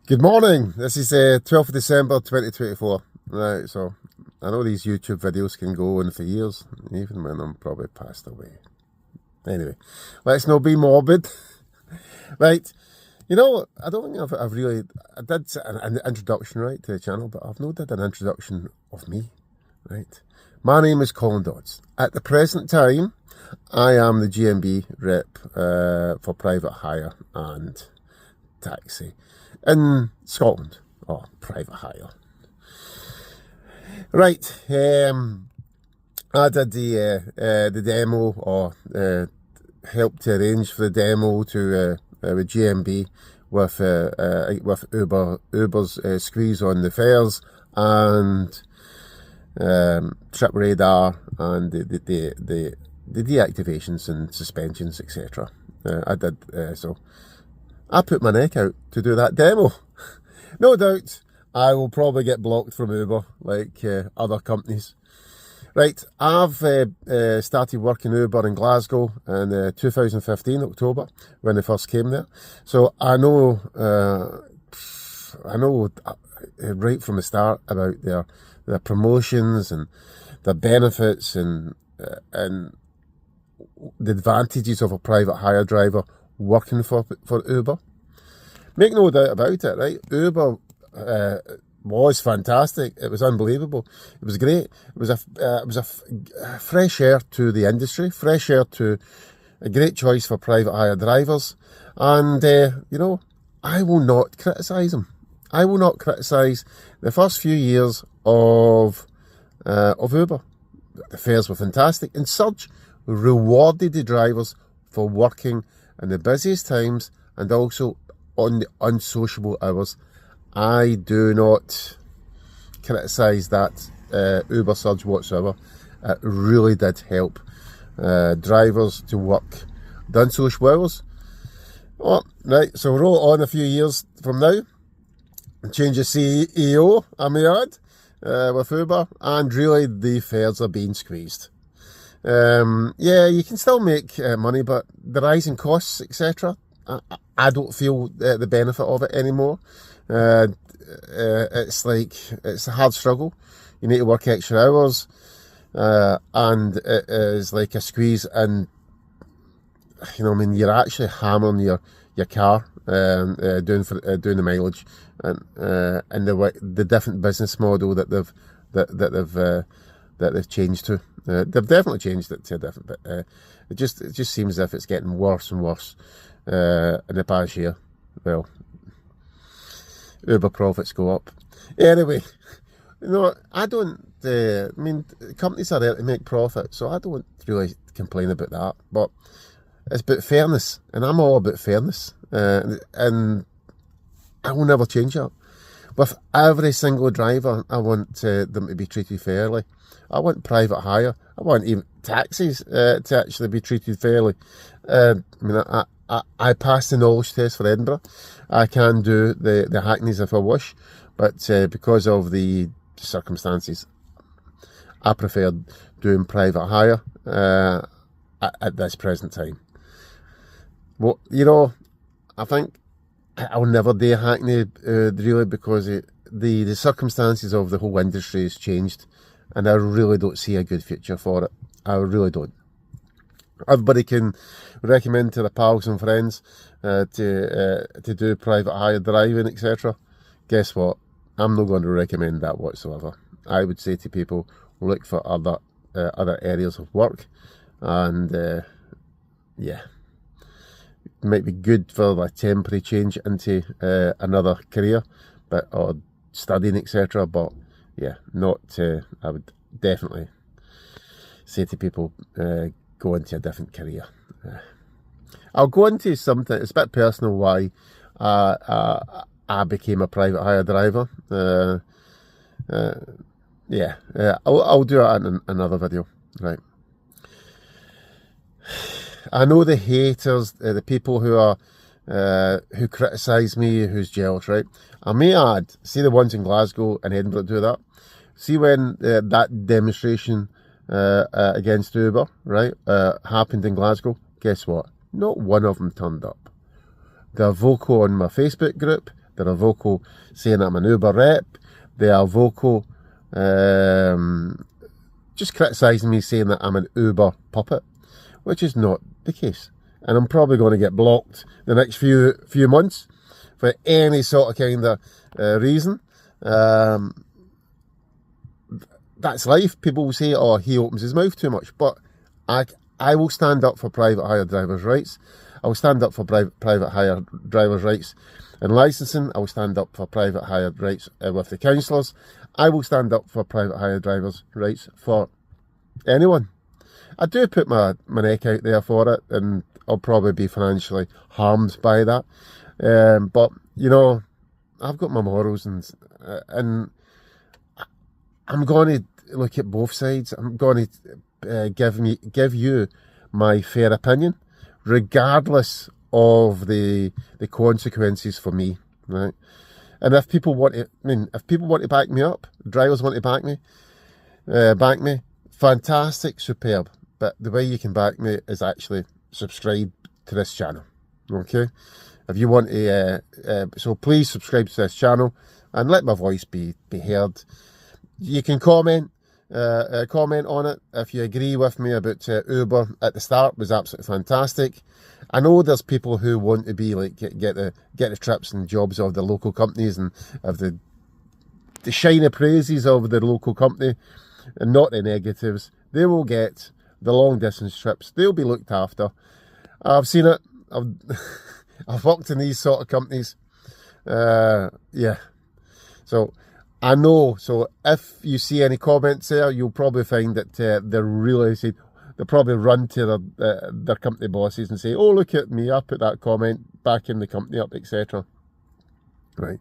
Good morning. This is 12th of December 2024. Right, so I know these YouTube videos can go on for years, even when I'm probably passed away. Anyway, let's not be morbid. Right, I don't think I've really, I did an introduction, right, to the channel, but I've not did an introduction of me, right? My name is Colin Dodds. At the present time, I am the GMB rep for private hire and taxi in Scotland, or private hire. Right, I did the demo, or helped to arrange for the demo to with GMB with Uber's squeeze on the fares and trip radar and the deactivations and suspensions, etc. I did so. I put my neck out to do that demo. No doubt I will probably get blocked from Uber like other companies. Right, I've started working Uber in Glasgow in 2015, October, when they first came there. So I know right from the start about their promotions and their benefits and the advantages of a private hire driver working for Uber. Make no doubt about it, right? Uber was fantastic. It was unbelievable. It was great. It was a fresh air to the industry, fresh air to a great choice for private hire drivers. And I will not criticise them. I will not criticise the first few years of Uber. The fares were fantastic, and Surge rewarded the drivers for working in the busiest times and also on the unsociable hours. I do not criticise that Uber Surge whatsoever. It really did help drivers to work the unsociable hours. Oh, right, so roll on a few years from now, change of CEO, I may add, with Uber, and really the fares are being squeezed. Yeah, you can still make money, but the rising costs, etc., I don't feel the benefit of it anymore. It's a hard struggle. You need to work extra hours, and it is like a squeeze. And you're actually hammering your car doing the mileage, and the different business model that they've changed to. They've definitely changed it to a different bit. It just seems as if it's getting worse and worse in the past year. Well, Uber profits go up. Anyway, I don't. Companies are there to make profit, so I don't really complain about that. But it's about fairness, and I'm all about fairness, and I will never change that. With every single driver, I want them to be treated fairly. I want private hire. I want even taxis to actually be treated fairly. I passed the knowledge test for Edinburgh. I can do the Hackneys if I wish, but because of the circumstances, I prefer doing private hire at this present time. Well, I think I'll never do a Hackney really, because the circumstances of the whole industry has changed, and I really don't see a good future for it. I really don't. Everybody can recommend to their pals and friends to do private hire driving, etc. Guess what? I'm not going to recommend that whatsoever. I would say to people, look for other areas of work, and yeah, it might be good for a temporary change into another career, or studying, etc. But yeah, not. I would definitely say to people, go into a different career. I'll go into something, it's a bit personal, why I became a private hire driver. I'll do it in another video. Right. I know the haters, the people who criticise me, who's jealous, right? I may add, see the ones in Glasgow and Edinburgh do that. See when that demonstration against Uber, right, happened in Glasgow, guess what? Not one of them turned up. They're vocal on my Facebook group. They are vocal saying I'm an Uber rep. They are vocal just criticising me, saying that I'm an Uber puppet, which is not the case. And I'm probably going to get blocked the next few months for any sort of kind of reason. That's life. People will say, oh, he opens his mouth too much. But I will stand up for private hire drivers' rights. I will stand up for private hire drivers' rights in licensing. I will stand up for private hire rights with the councillors. I will stand up for private hire drivers' rights for anyone. I do put my neck out there for it, and I'll probably be financially harmed by that. But, you know, I've got my morals, and I'm going to look at both sides. I'm going to give you my fair opinion, regardless of the consequences for me, right? And if people want to, if people want to back me up, drivers want to back me, fantastic, superb. But the way you can back me is actually subscribe to this channel, okay? If you want to, so please subscribe to this channel and let my voice be heard. You can comment on it. If you agree with me about Uber at the start was absolutely fantastic. I know there's people who want to be like get the trips and jobs of the local companies and of the shiny praises of the local company, and not the negatives. They will get the long distance trips. They'll be looked after. I've seen it. I've worked in these sort of companies. Yeah. So I know. So if you see any comments there, you'll probably find that they're really saying, they'll probably run to their company bosses and say, oh, look at me, I put that comment back in the company up, etc. Right.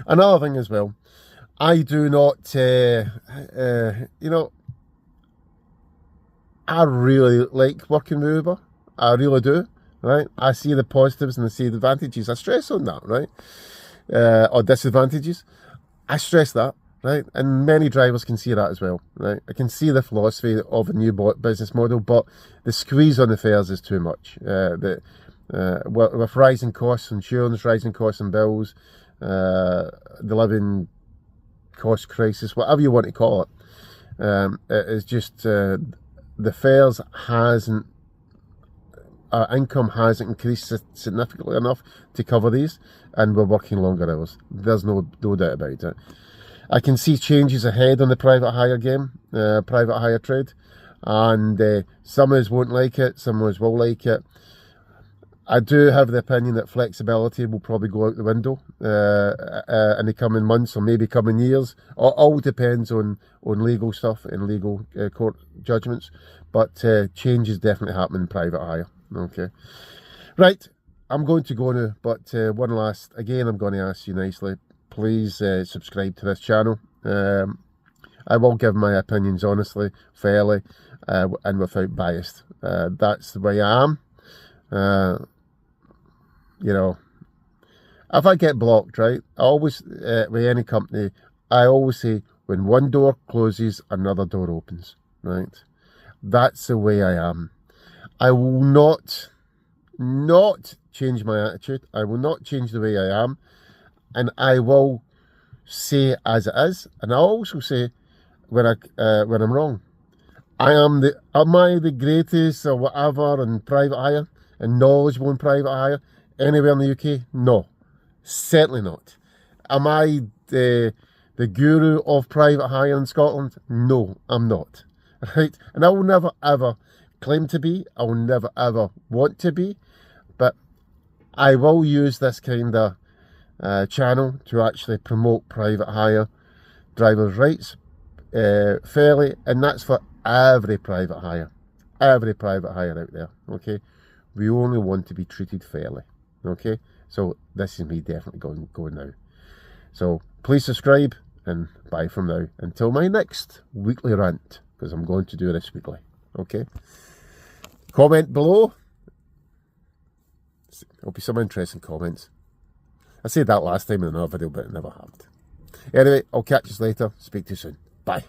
Another thing as well, I do not, you know, I really like working with Uber. I really do, right? I see the positives and I see the advantages. I stress on that, right? Or disadvantages. I stress that, right? And many drivers can see that as well, right? I can see the philosophy of a new business model, but the squeeze on the fares is too much. With rising costs, insurance, rising costs and bills, the living cost crisis, whatever you want to call it, it is just the fares hasn't, our income hasn't increased significantly enough to cover these, and we're working longer hours. There's no doubt about it. I can see changes ahead on the private hire game, private hire trade, and some of us won't like it, some of us will like it. I do have the opinion that flexibility will probably go out the window in the coming months or maybe coming years. All depends on legal stuff and legal court judgments, but change is definitely happening in private hire. Okay, right, I'm going to go now, but one last, again, I'm going to ask you nicely, please subscribe to this channel. I will give my opinions honestly, fairly, and without bias. That's the way I am. You know, if I get blocked, right, I always, with any company, I always say, when one door closes, another door opens, right? That's the way I am. I will not change my attitude. I will not change the way I am. And I will say as it is. And I also say when I'm wrong. Am I the greatest or whatever in private hire and knowledgeable in private hire anywhere in the UK? No, certainly not. Am I the guru of private hire in Scotland? No, I'm not. Right? And I will never ever claim to be. I will never ever want to be. But I will use this kind of channel to actually promote private hire drivers' rights fairly, and that's for every private hire out there. Okay, we only want to be treated fairly. Okay, so this is me definitely going now. So please subscribe, and bye from now until my next weekly rant, because I'm going to do this weekly. Okay, comment below. There'll be some interesting comments. I said that last time in another video, but it never happened. Anyway, I'll catch you later. Speak to you soon. Bye.